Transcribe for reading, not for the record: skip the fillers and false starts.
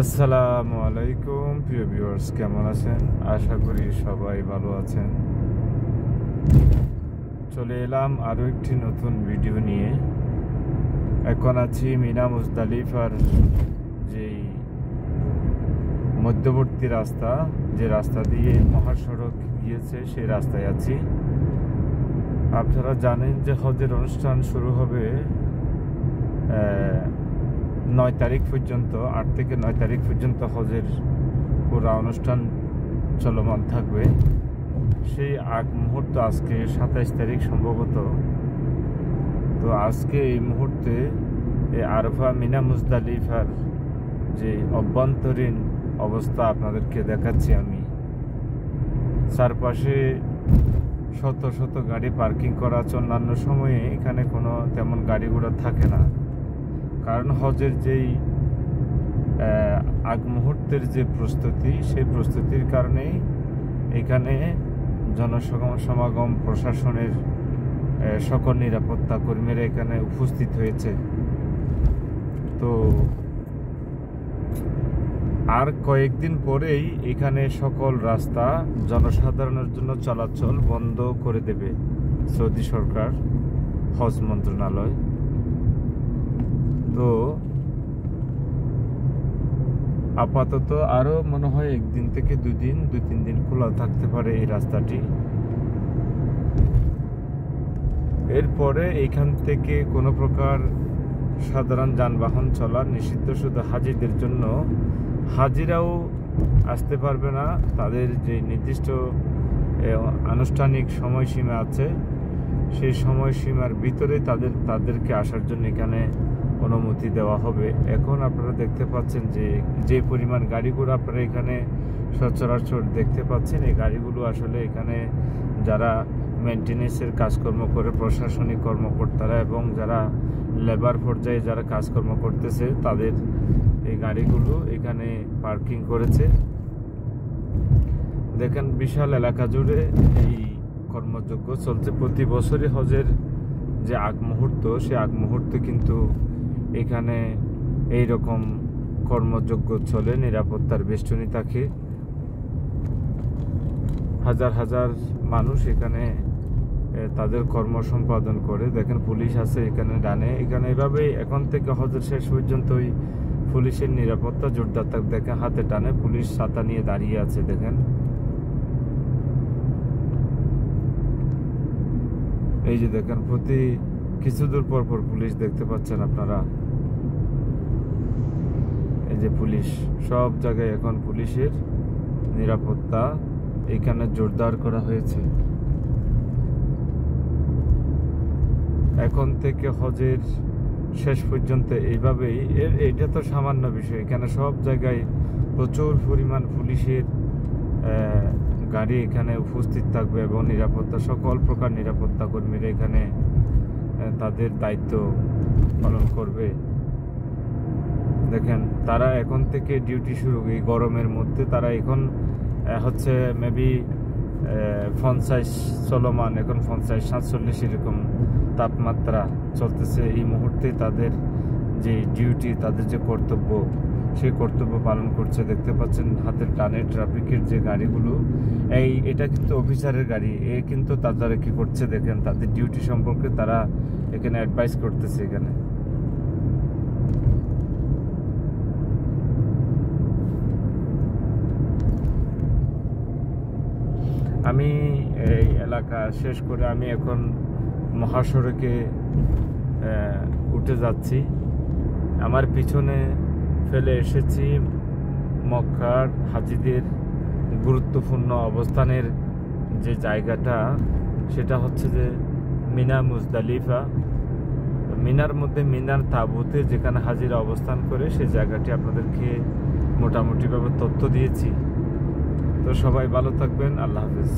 আসসালামু আলাইকুম প্রিয় ভিউয়ার্স, কেমন আছেন? আশা করি সবাই ভালো আছেন। চলে এলাম আরও একটি নতুন ভিডিও নিয়ে। এখন আছি মিনা মুজদালিফার যেই মধ্যবর্তী রাস্তা, যে রাস্তা দিয়ে মহাসড়ক গিয়েছে, সেই রাস্তায় আছি। আপনারা জানেন যে হজের অনুষ্ঠান শুরু হবে 9 তারিখ পর্যন্ত, 8 থেকে 9 তারিখ পর্যন্ত হজের পুরা অনুষ্ঠান চলমান থাকবে। সেই আগ মুহূর্ত আজকে 27 তারিখ সম্ভবত। তো আজকে এই মুহূর্তে এই আরফা মিনা মুজদালিফার যে অভ্যন্তরীণ অবস্থা আপনাদেরকে দেখাচ্ছি আমি। চারপাশে শত শত গাড়ি পার্কিং করা আছে। অন্যান্য সময়ে এখানে কোনো তেমন গাড়ি ঘোড়া থাকে না, কারণ হজের যেই আগ মুহূর্তের যে প্রস্তুতি, সেই প্রস্তুতির কারণেই এখানে জনসমাগম, প্রশাসনের সকল নিরাপত্তা কর্মীরা এখানে উপস্থিত হয়েছে। তো আর কয়েকদিন পরেই এখানে সকল রাস্তা জনসাধারণের জন্য চলাচল বন্ধ করে দেবে সৌদি সরকার, হজ মন্ত্রণালয়। তো আপাতত আরো মনে হয় 1 দিন থেকে 2-3 দিন খোলা থাকতে পারে এই রাস্তাটি। এরপরে এইখান থেকে কোনো প্রকার সাধারণ যানবাহন চলা নিষিদ্ধ, শুধু হাজিদের জন্য। হাজিরাও আসতে পারবে না, তাদের যে নির্দিষ্ট আনুষ্ঠানিক সময়সীমা আছে, সেই সময়সীমার ভিতরে তাদেরকে আসার জন্য এখানে অনুমতি দেওয়া হবে। এখন আপনারা দেখতে পাচ্ছেন যে পরিমাণ গাড়িগুলো আপনারা এখানে সচরাচর দেখতে পাচ্ছেন, এই গাড়িগুলো আসলে এখানে যারা মেনটেন্যান্সের কাজকর্ম করে, প্রশাসনিক কর্মকর্তারা এবং যারা লেবার পর্যায়ে যারা কাজকর্ম করতেছে, তাদের এই গাড়িগুলো এখানে পার্কিং করেছে। দেখেন বিশাল এলাকা জুড়ে এই কর্মযজ্ঞ চলছে। প্রতি বছরই হজের যে আগ মুহূর্ত, সে আগ মুহূর্তে কিন্তু এখানে এই রকম কর্মযজ্ঞ চলে, নিরাপত্তার বেষ্টনী থাকে। হাজার হাজার মানুষ এখানে তাদের কর্ম সম্পাদন করে। দেখেন পুলিশ আছে এখানে ডানে। এখানে এভাবে এখন থেকে হজের শেষ পর্যন্তই পুলিশের নিরাপত্তা জোরদার থাকে। দেখেন হাতে টানে পুলিশ ছাতা নিয়ে দাঁড়িয়ে আছে। দেখেন এই যে দেখেন প্রতি কিছু দূর পর পর পুলিশ দেখতে পাচ্ছেন আপনারা। এই যে পুলিশ, সব জায়গায় এখন পুলিশের নিরাপত্তা এখানে জোরদার করা হয়েছে। এখন থেকে হজের শেষ পর্যন্ত এইভাবেই। এটা তো সামান্য বিষয়, এখানে সব জায়গায় প্রচুর পরিমাণ পুলিশের গাড়ি এখানে উপস্থিত থাকবে এবং নিরাপত্তা, সকল প্রকার নিরাপত্তা কর্মীরা এখানে তাদের দায়িত্ব পালন করবে। দেখেন তারা এখন থেকে ডিউটি শুরু, এই গরমের মধ্যে তারা এখন হচ্ছে মেবি 50 চলমান, এখন 50-47 এরকম তাপমাত্রা চলতেছে। এই মুহূর্তে তাদের যে ডিউটি, তাদের যে কর্তব্য, সেই কর্তব্য পালন করছে। দেখতে পাচ্ছেন হাতের টানে ট্রাফিকের যে গাড়িগুলো, এটা কিন্তু অফিসারের গাড়ি। কিন্তু তারা কি করছে দেখেন, তাদের ডিউটি সম্পর্কে তারা এখানে অ্যাডভাইস করতেছে। এখানে আমি এই এলাকা শেষ করে আমি এখন মহাসড়কে উঠে যাচ্ছি। আমার পিছনে ফেলে এসেছি মক্কার হাজিদের গুরুত্বপূর্ণ অবস্থানের যে জায়গাটা, সেটা হচ্ছে যে মিনা মুজদালিফা। মিনার মধ্যে মিনার তাঁবুতে যেখানে হাজিরা অবস্থান করে, সেই জায়গাটি আপনাদেরকে মোটামুটিভাবে তথ্য দিয়েছি। তো সবাই ভালো থাকবেন, আল্লাহ হাফেজ।